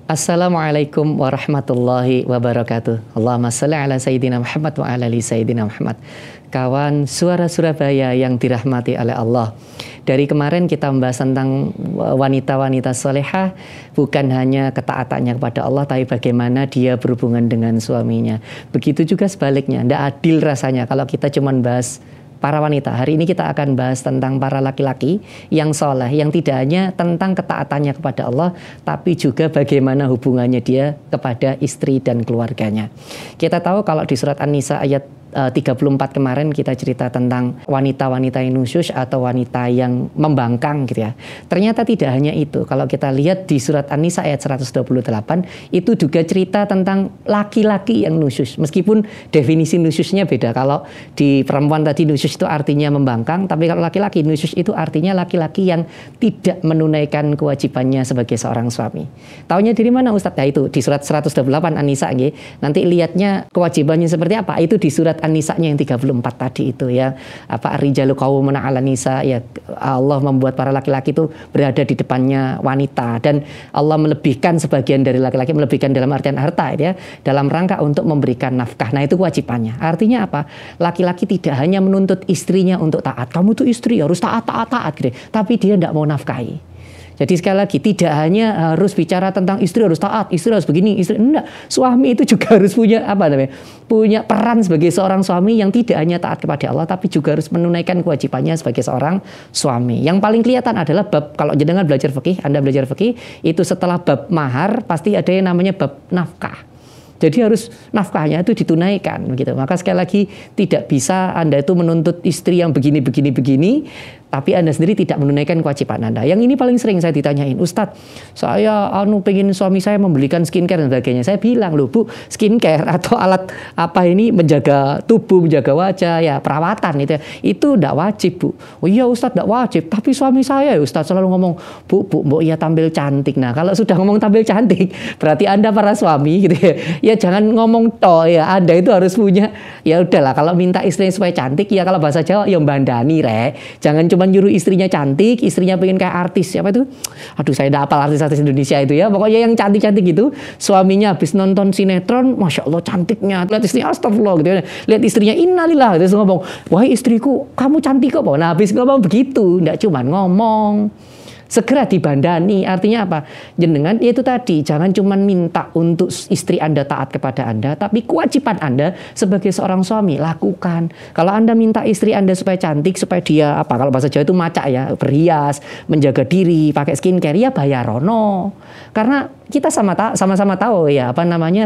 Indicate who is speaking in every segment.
Speaker 1: Assalamualaikum warahmatullahi wabarakatuh. Allahumma shalli ala Sayyidina Muhammad wa ala ali Sayyidina Muhammad. Kawan Suara Surabaya yang dirahmati oleh Allah. Dari kemarin kita membahas tentang wanita-wanita solehah, bukan hanya ketaatannya kepada Allah, tapi bagaimana dia berhubungan dengan suaminya. Begitu juga sebaliknya, tidak adil rasanya kalau kita cuma bahas para wanita. Hari ini kita akan bahas tentang para laki-laki yang soleh, yang tidak hanya tentang ketaatannya kepada Allah, tapi juga bagaimana hubungannya dia kepada istri dan keluarganya. Kita tahu kalau di surat An-Nisa ayat 34 kemarin kita cerita tentang wanita-wanita yang nusyus atau wanita yang membangkang gitu ya. Ternyata tidak hanya itu. Kalau kita lihat di surat An-Nisa ayat 128 itu juga cerita tentang laki-laki yang nusyus. Meskipun definisi nusyusnya beda. Kalau di perempuan tadi nusyus itu artinya membangkang, tapi kalau laki-laki nusyus itu artinya laki-laki yang tidak menunaikan kewajibannya sebagai seorang suami. Taunya dari mana Ustadz? Ya itu di surat 128 An-Nisa. Nanti lihatnya kewajibannya seperti apa. Itu di surat An-Nisa'nya yang 34 tadi itu ya. Apa ar-rijalu qawwamuna 'alan nisa, ya Allah membuat para laki-laki itu berada di depannya wanita, dan Allah melebihkan sebagian dari laki-laki, melebihkan dalam artian harta ya, dalam rangka untuk memberikan nafkah. Nah, itu kewajibannya. Artinya apa? Laki-laki tidak hanya menuntut istrinya untuk taat. Kamu tuh istri harus taat gitu. Tapi dia tidak mau nafkahi. Jadi sekali lagi, tidak hanya harus bicara tentang istri harus taat, istri harus begini, istri enggak. Suami itu juga harus punya punya peran sebagai seorang suami yang tidak hanya taat kepada Allah, tapi juga harus menunaikan kewajibannya sebagai seorang suami. Yang paling kelihatan adalah bab, kalau jenengan belajar fikih, Anda belajar fikih, itu setelah bab mahar pasti ada yang namanya bab nafkah. Jadi harus nafkahnya itu ditunaikan gitu. Maka sekali lagi, tidak bisa Anda itu menuntut istri yang begini, tapi Anda sendiri tidak menunaikan kewajiban Anda. Yang ini paling sering saya ditanyain, Ustadz, saya pengen suami saya membelikan skincare dan sebagainya. Saya bilang, loh Bu, skincare atau alat apa ini menjaga tubuh, menjaga wajah, ya perawatan itu tidak wajib Bu. Oh iya Ustadz, tidak wajib. Tapi suami saya ya Ustadz selalu ngomong, Bu, iya tampil cantik. Nah kalau sudah ngomong tampil cantik, berarti Anda para suami gitu ya. Ya jangan ngomong toh ya, Anda itu harus punya, ya udahlah kalau minta istrinya supaya cantik, ya kalau bahasa Jawa ya mbandani Jangan cuma nyuruh istrinya cantik, istrinya pengen kayak artis siapa itu? Aduh, saya tidak hafal artis-artis Indonesia itu ya. Pokoknya yang cantik-cantik gitu. Suaminya habis nonton sinetron, masya Allah cantiknya. Lihat istrinya, astagfirullah gitu ya. Lihat istrinya, innalillah. Terus ngomong, wahai istriku, kamu cantik kok. Nah, habis ngomong begitu, tidak cuma ngomong. Segera dibandani. Artinya apa? Jenengan itu tadi, jangan cuma minta untuk istri Anda taat kepada Anda, tapi kewajiban Anda sebagai seorang suami lakukan. Kalau Anda minta istri Anda supaya cantik, supaya dia kalau bahasa Jawa itu macak ya, berhias, menjaga diri, pakai skincare, ya bayarono. Karena kita sama-sama tahu ya,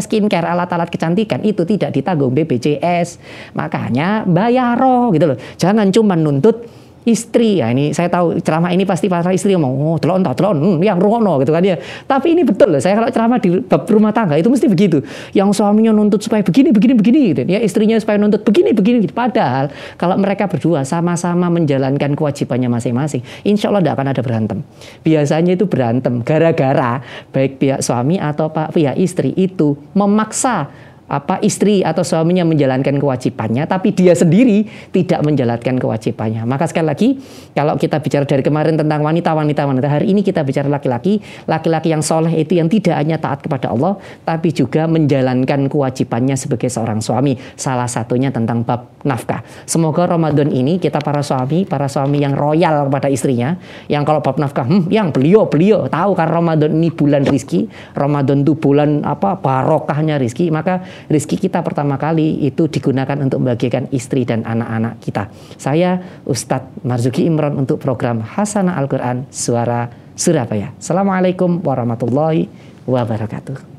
Speaker 1: skincare, alat-alat kecantikan itu tidak ditanggung BPJS. Makanya bayaro gitu loh. Jangan cuma nuntut istri. Ya ini saya tahu ceramah ini pasti para istri ngomong, telon yang rono gitu kan ya. Tapi ini betul loh, saya kalau ceramah di bab rumah tangga itu mesti begitu. Yang suaminya nuntut supaya begini gitu. Ya istrinya supaya nuntut begini gitu. Padahal kalau mereka berdua sama-sama menjalankan kewajibannya masing-masing, insya Allah tidak akan ada berantem. Biasanya itu berantem gara-gara baik pihak suami atau pihak istri itu memaksa istri atau suaminya menjalankan kewajibannya, tapi dia sendiri tidak menjalankan kewajibannya. Maka sekali lagi, kalau kita bicara dari kemarin tentang wanita, hari ini kita bicara laki-laki yang soleh itu yang tidak hanya taat kepada Allah, tapi juga menjalankan kewajibannya sebagai seorang suami. Salah satunya tentang bab nafkah. Semoga Ramadan ini kita para suami yang royal kepada istrinya, yang kalau bab nafkah, yang beliau tahu kan Ramadan ini bulan rizki, Ramadan itu bulan barokahnya rizki, maka rezeki kita pertama kali itu digunakan untuk membagikan istri dan anak-anak kita. Saya Ustadz Marzuki Imron untuk program Hasanah Al-Quran Suara Surabaya. Assalamualaikum warahmatullahi wabarakatuh.